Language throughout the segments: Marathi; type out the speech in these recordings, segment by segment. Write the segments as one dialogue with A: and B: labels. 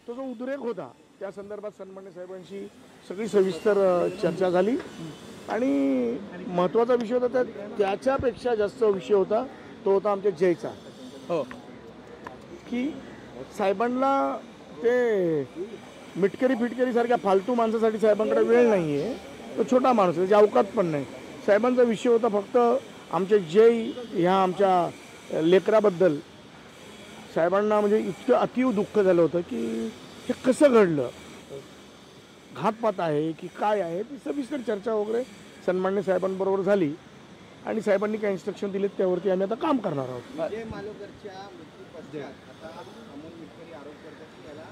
A: तो जो उद्रेक होता त्या संदर्भात सन्मान्य साहेबांशी सगळी सविस्तर चर्चा झाली आणि महत्त्वाचा विषय होता त्याच्यापेक्षा जास्त विषय होता तो होता आमच्या जयचा.
B: हो
A: की साहेबांना ते मिटकरी फिटकरी सारख्या फालतू माणसासाठी साहेबांकडे वेळ नाही आहे. तो छोटा माणूस आहे, त्याची अवकात पण नाही. साहेबांचा विषय होता फक्त आमच्या जय ह्या आमच्या लेकराबद्दल. साहेबांना म्हणजे इतकं अतीव दुःख झालं होतं की हे कसं घडलं, घातपात आहे की काय आहे, ती सविस्तर चर्चा वगैरे सन्मान्य साहेबांबरोबर झाली आणि साहेबांनी काय इन्स्ट्रक्शन दिलेत त्यावरती आम्ही आता काम करणार आहोत.
C: विजय मालोकरच्या मृत्यूपश्चात आता अमोल मिटकरी आरोप करतात की याला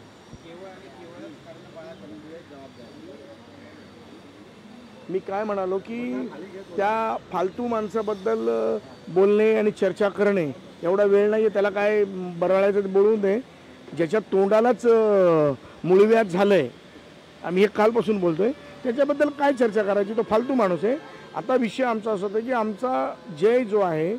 C: केवळ आणि केवळ कर्णबाळाकडे जबाबदारी.
A: मी काय म्हणालो की त्या फालतू माणसाबद्दल बोलणे आणि चर्चा करणे एवढा वेळ नाही आहे. त्याला काय बरळायचं बोलून दे. ज्याच्या तोंडालाच मुळव्याध झालं आहे, आम्ही हे कालपासून बोलतो आहे, त्याच्याबद्दल काय चर्चा करायची. तो फालतू माणूस आहे. आता विषय आमचा असा होता की आमचा जय जो आहे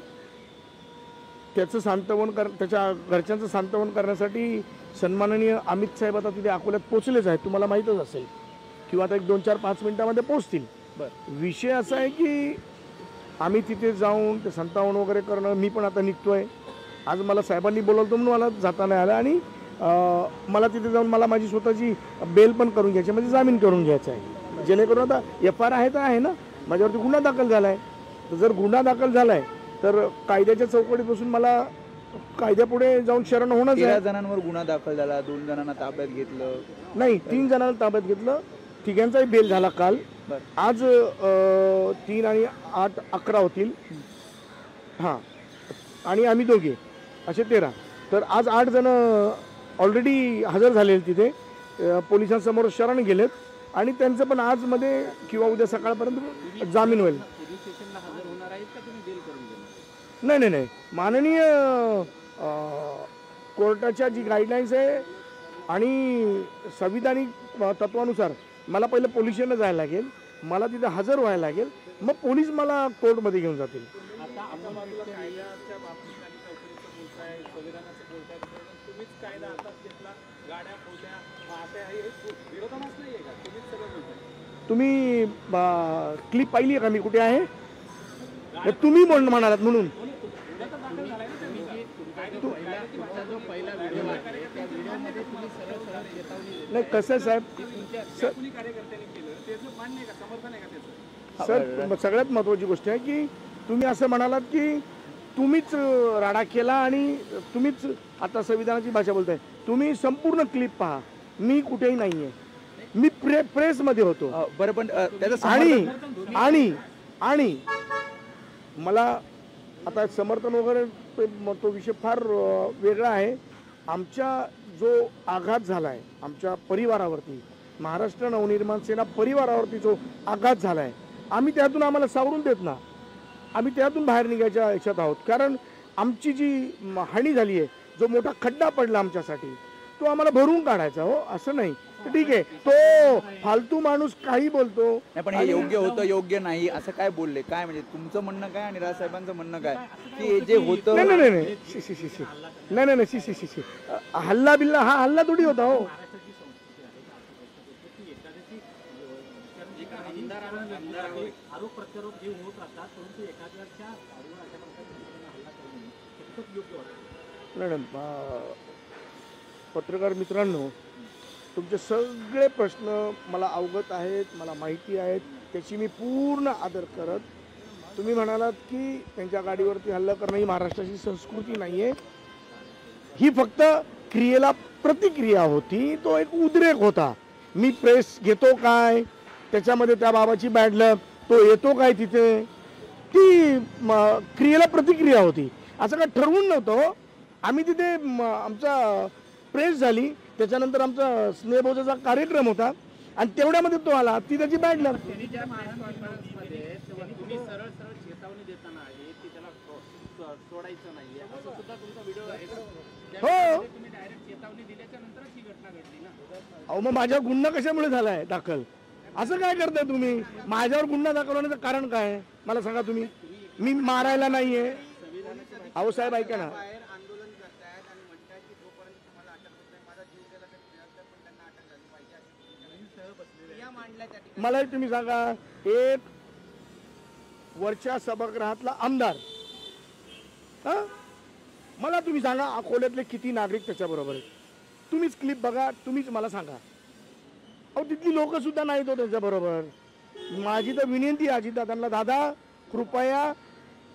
A: त्याचं सांत्वन त्याच्या घरच्यांचं सांत्वन करण्यासाठी सन्माननीय अमित साहेब आता तिथे अकोल्यात पोचलेच आहेत, तुम्हाला माहीतच असेल, किंवा आता एक 2-4-5 मिनिटामध्ये पोचतील.
B: बरं,
A: विषय असा आहे की आम्ही तिथे जाऊन ते संतावन वगैरे करणं. मी पण आता निघतो आहे. आज मला साहेबांनी बोलवलं म्हणून मला जाता नाही आलं आणि मला तिथे जाऊन मला माझी स्वतःची बेल पण करून घ्यायची, म्हणजे जामीन करून घ्यायचा आहे, जेणेकरून आता FIR आहे तर आहे ना, माझ्यावरती गुन्हा दाखल झाला आहे. तर जर गुन्हा दाखल झाला आहे तर कायद्याच्या चौकटीपासून मला कायद्यापुढे जाऊन शरण होणंच आहे.
B: 13 जणांवर गुन्हा दाखल झाला, 2 जणांना ताब्यात घेतलं.
A: नाही, 3 जणांना ताब्यात घेतलं. तिघांचाही बेल झाला काल. आज 3 आणि 8 11 होतील. हां, आणि आम्ही दोघे असे 13. तर आज 8 जण ऑलरेडी हजर झालेले तिथे पोलिसांसमोर शरण गेलेत आणि त्यांचं पण आजमध्ये किंवा उद्या सकाळपर्यंत जामीन होईल. नाही नाही नाही, माननीय कोर्टाच्या जी गाईडलाईन्स आहे आणि संविधानिक तत्वानुसार मला पहिलं पोलीस स्टेशनला जायला लागेल, मला तिथे हजर व्हायला लागेल, मग पोलीस मला कोर्टमध्ये घेऊन जातील. तुम्ही क्लिप पाहिली आहे का मी कुठे आहे? तुम्ही म्हणालात म्हणून. नाही कसं साहेब, सर सगळ्यात महत्त्वाची गोष्ट आहे की तुम्ही असं म्हणालात की तुम्हीच राडा केला आणि तुम्हीच आता संविधानाची भाषा बोलताय. तुम्ही संपूर्ण क्लिप पहा, मी कुठेही नाही आहे, मी प्रेसमध्ये होतो.
B: बरं, पण त्याचं
A: आणि मला आता समर्थन वगैरे तो विषय फार वेगळा आहे. आमच्या जो आघात झाला आहे आमच्या परिवारावरती, महाराष्ट्र नवनिर्माण सेना परिवारावरती जो आघात झाला आहे, आम्ही त्यातून आम्हाला सावरून देत ना, आम्ही त्यातून बाहेर निघायच्या याच्यात आहोत. कारण आमची जी हानी झाली आहे, जो मोठा खड्डा पडला आमच्यासाठी, तो आम्हाला भरून काढायचा. हो, असं नाही. ठीक आहे, तो फालतू माणूस काही बोलतो.
B: नाही, पण हे योग्य होतं योग्य नाही असं काय बोलले? काय म्हणजे तुमचं म्हणणं काय आणि राजसाहेबांचं म्हणणं काय की हे जे होतं?
A: नाही नाही नाही नाही नाही शी हल्ला बिल्ला हा हल्ला थोडी होता. हो, मॅडम पत्रकार मित्रांनो, तुमचे सगळे प्रश्न मला अवगत आहेत, मला माहिती आहेत, त्याची मी पूर्ण आदर करत. तुम्ही म्हणालात की त्यांच्या गाडीवरती हल्ला करणं ही महाराष्ट्राची संस्कृती नाही आहे. ही फक्त क्रियेला प्रतिक्रिया होती, तो एक उद्रेक होता. मी प्रेस घेतो काय, त्याच्यामध्ये त्या बाबाची बॅड लक, तो येतो काय तिथे, ती क्रियेला प्रतिक्रिया होती. असं काय ठरवून नव्हतं. आम्ही तिथे आमचा प्रेस झाली, त्याच्यानंतर आमचा स्नेहभोजाचा कार्यक्रम होता आणि तेवढ्यामध्ये तो आला, ती त्याची बॅड लक. हो, अहो मग माझ्यावर गुन्हा कशामुळे झालाय दाखल? असं काय करताय तुम्ही? माझ्यावर गुन्हा दाखल होण्याचं कारण काय मला सांगा तुम्ही. मी मारायला नाहीये. अहो साहेब ऐका ना,
C: या मांडल्या त्या ठिकाणी.
A: मला तुम्ही सांगा, एक वरच्या सभागृहातला आमदार, मला तुम्ही सांगा अकोल्यातले किती नागरिक त्याच्याबरोबर आहेत? तुम्हीच क्लिप बघा, तुम्हीच मला सांगा. अहो तिथली लोक सुद्धा नाहीत हो त्यांच्याबरोबर. माझी तर विनंती आहे अजितदादांना, दादा कृपया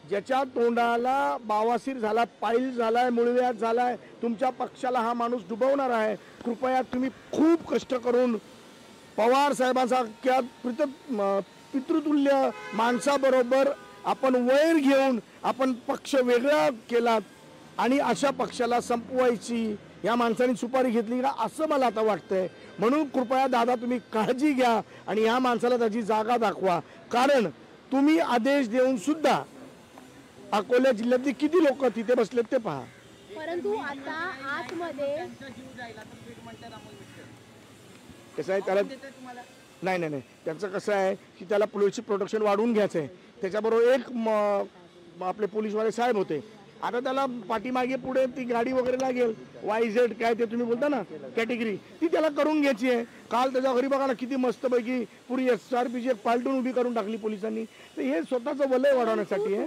A: ज्याच्या तोंडाला बावासीर झाला, पाईल झालाय, मुळव्याध झालाय, तुमच्या पक्षाला हा माणूस डुबवणार आहे, कृपया तुम्ही खूप कष्ट करून पवार साहेबांसारख्या पितृतुल्य माणसाबरोबर आपण वैर घेऊन आपण पक्ष वेगळा केलात आणि अशा पक्षाला संपवायची या माणसाने सुपारी घेतली का असं मला आता वाटतंय. म्हणून कृपया दादा तुम्ही काळजी घ्या आणि या माणसाला त्याची जागा दाखवा. कारण तुम्ही आदेश देऊन सुद्धा अकोला जिल्ह्यातली किती लोक तिथे बसलेत ते पहा.
D: परंतु आता आतमध्ये
C: त्यांचा जीव जाईल असं पीठ म्हणतात अमोल मिटकरी.
A: कसं आहे त्याला,
C: देतात तुम्हाला
A: नाही त्यांचं कसं आहे की त्याला पोलिसची प्रोटेक्शन वाढवून घ्यायचं आहे. त्याच्याबरोबर एक आपले पोलीसवाले साहेब होते. आता त्याला पाठीमागे पुढे ती गाडी वगैरे लागेल, YZ काय ते तुम्ही बोलता ना कॅटेगरी, ती त्याला करून घ्यायची आहे. काल त्याच्या घरी बघा ना किती मस्तपैकी पुरी SRPची एक पालटून उभी करून टाकली पोलिसांनी. तर हे स्वतःचं वलय वाढवण्यासाठी आहे.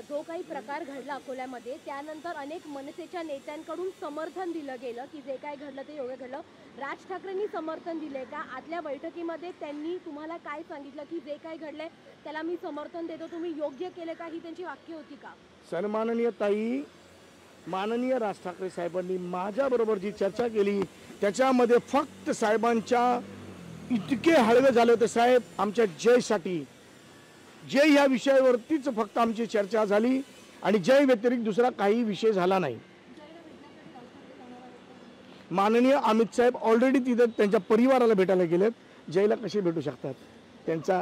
D: जो काही प्रकार घडला अकोल्यामध्ये त्यानंतर अनेक मनसेच्या नेत्यांकडून समर्थन दिलं गेलं की जे काय घडलं ते योग्य घडलं. राज ठाकरेंनी समर्थन दिले का? आतल्या बैठकीमध्ये त्यांनी तुम्हाला काय सांगितलं की जे काय घडलंय त्याला मी समर्थन देतो, तुम्ही योग्य केले का, ही त्यांची वाक्य होती का?
A: सन्माननीय ताई, माननीय राज ठाकरे साहेबांनी माझ्याबरोबर जी चर्चा केली त्याच्यामध्ये फक्त साहेबांच्या इतके हळवे झाले होते. साहेब आमच्या जयसाठी, जय ह्या विषयावरतीच फक्त आमची चर्चा झाली आणि जय व्यतिरिक्त दुसरा काही विषय झाला नाही. माननीय अमित साहेब ऑलरेडी तिथे त्यांच्या परिवाराला भेटायला गेलेत. जयला कसे भेटू शकतात त्यांचा?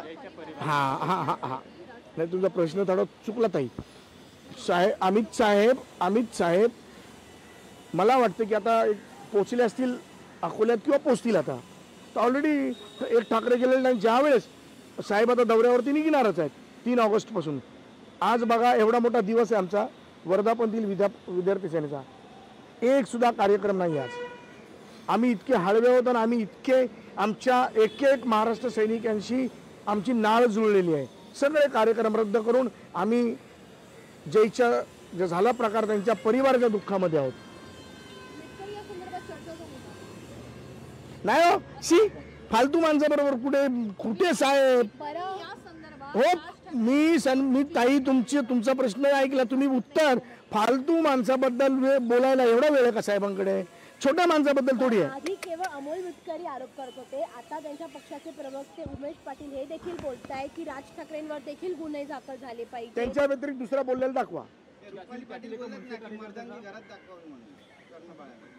A: नाही तुमचा प्रश्न थोडा चुकला ताई. अमित साहेब मला वाटतं की आता पोचले असतील अकोल्यात किंवा पोचतील आता. तर ऑलरेडी एक ठाकरे गेलेले नाही. ज्यावेळेस साहेब आता दौऱ्यावरती निघणारच आहेत 3 ऑगस्टपासून. आज बघा एवढा मोठा दिवस आहे आमचा वर्धापन दिन विद्यार्थी सेनेचा, एक सुद्धा कार्यक्रम नाही आज. आम्ही इतके हळवे होतो आणि आम्ही इतके आमच्या एक महाराष्ट्र सैनिकांशी आमची नाळ जुळलेली आहे. सगळे कार्यक्रम रद्द करून आम्ही जयच्या जे झाला प्रकार त्यांच्या परिवाराच्या दुःखामध्ये आहोत. नाही हो, फालतू माणसाबरोबर कुठे साहेब हो. मी ताई तुमचा प्रश्न ऐकला, तुम्ही उत्तर फालतू माणसाबद्दल बोलायला एवढा वेळ आहे का साहेबांकडे? छोट्या माणसाबद्दल थोडी आहे.
D: आधी केवळ अमोल मिटकरी आरोप करत होते, आता त्यांच्या पक्षाचे प्रवक्ते उमेश पाटील हे देखील बोलतायत की राज ठाकरेंवर देखील गुन्हे दाखल झाले पाहिजे.
A: त्यांच्या व्यतिरिक्त दुसरा बोललेला दाखवा.
C: रुपाली पाटील बोलत ना की मर्दांनी घरात दाखवावं म्हणून कर्णबाळाने.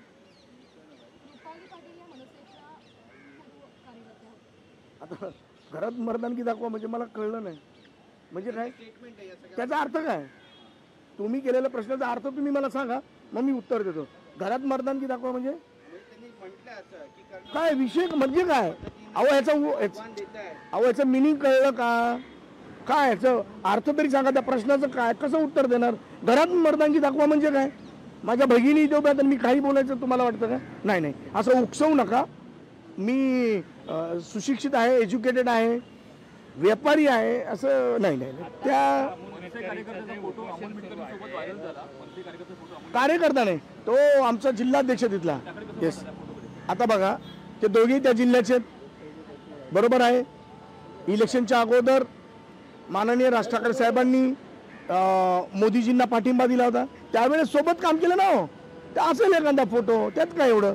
A: आता घरात मर्दानगी दाखवा म्हणजे मला कळलं नाही. म्हणजे काय
C: स्टेटमेंट आहे या सगळ्या.
A: त्याचा अर्थ काय? तुम्ही केलेल्या प्रश्नाचा अर्थ तुम्ही मला सांगा, मग मी उत्तर देतो. घरात मर्दानगी दाखवा म्हणजे
C: त्यांनी म्हटलं असं की
A: काय विषय म्हणजे काय? याचं मिनिंग कळलं का? काय याचं अर्थ तरी सांगा. त्या प्रश्नाचं काय कसं उत्तर देणार? घरात मर्दानगी दाखवा म्हणजे काय? माझ्या भगिनी इथे उभ्या तर मी काही बोलायचं तुम्हाला वाटतं का? नाही असं उकसवू नका. मी सुशिक्षित आहे, एज्युकेटेड आहे, व्यापारी आहे असं नाही. त्या कार्यकर्ता नाही, तो आमचा जिल्हाध्यक्ष तिथला. येस. आता बघा ते दोघेही त्या जिल्ह्याचे बरोबर आहे. इलेक्शनच्या अगोदर माननीय राज ठाकरे साहेबांनी मोदीजींना पाठिंबा दिला होता, त्यावेळेस सोबत काम केलं ना. हो तर असेल एखादा फोटो, त्यात काय एवढं?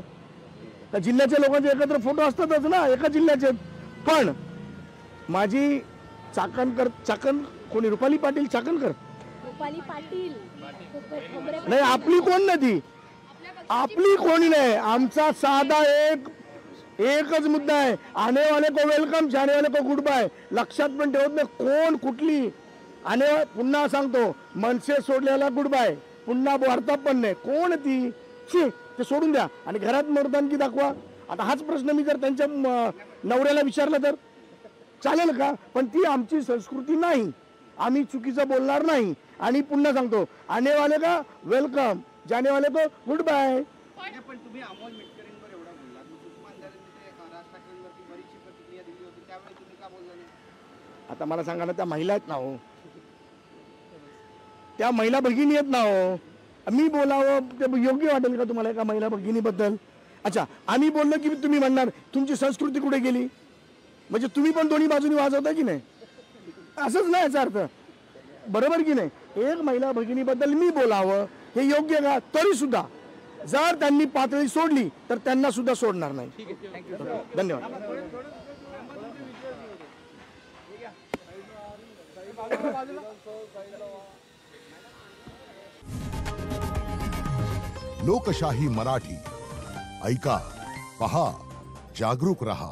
A: त्या जिल्ह्याच्या लोकांचे एकत्र फोटो असतातच ना एका जिल्ह्याचे. पण माझी चाकण कोणी रुपाली पाटील चाकणकर नाही, आपली कोण नाही, आपली कोणी नाही. आमचा साधा एकच मुद्दा आहे, आने वाले को वेलकम, जाने वाले को गुड बाय. लक्षात पण ठेवत नाही कोण कुठली. पुन्हा सांगतो, मनसे सोडलेला गुड बाय, पुन्हा वार्ता पण नाही. कोण ती? ते सोडून द्या आणि घरात मर्दानगी दाखवा. आता हाच प्रश्न मी जर त्यांच्या नवऱ्याला विचारला तर चालेल का? पण ती आमची संस्कृती नाही, आम्ही चुकीचं बोलणार नाही. आणि पुन्हा सांगतो, आने वाले का वेलकम, जाने वाले को गुड बाय.
C: पण तुम्ही अमोल मिटकरींवर एवढा बोलला, सुषमा अंधारेंनी ते राज ठाकरेंवरती बरीचशी त्यावेळी तुम्ही का बोलला नाही?
A: आता मला सांगा ना, त्या महिला आहेत ना हो, त्या महिला भगिनी आहेत ना हो, मी बोलावं ते योग्य वाटेल का तुम्हाला एका महिला भगिनीबद्दल? अच्छा, आम्ही बोललो की तुम्ही म्हणणार तुमची संस्कृती कुठे गेली, म्हणजे तुम्ही पण दोन्ही बाजूनी वाजवता की नाही? असंच नाही याचा अर्थ, बरोबर की नाही? एक महिला भगिनीबद्दल मी बोलावं हे योग्य का? तरी सुद्धा जर त्यांनी पातळी सोडली तर त्यांना सुद्धा सोडणार नाही.
B: ठीक आहे, थँक्यू.
A: धन्यवाद.
E: लोकशाही मराठी ऐका, पहा, जागरूक रहा.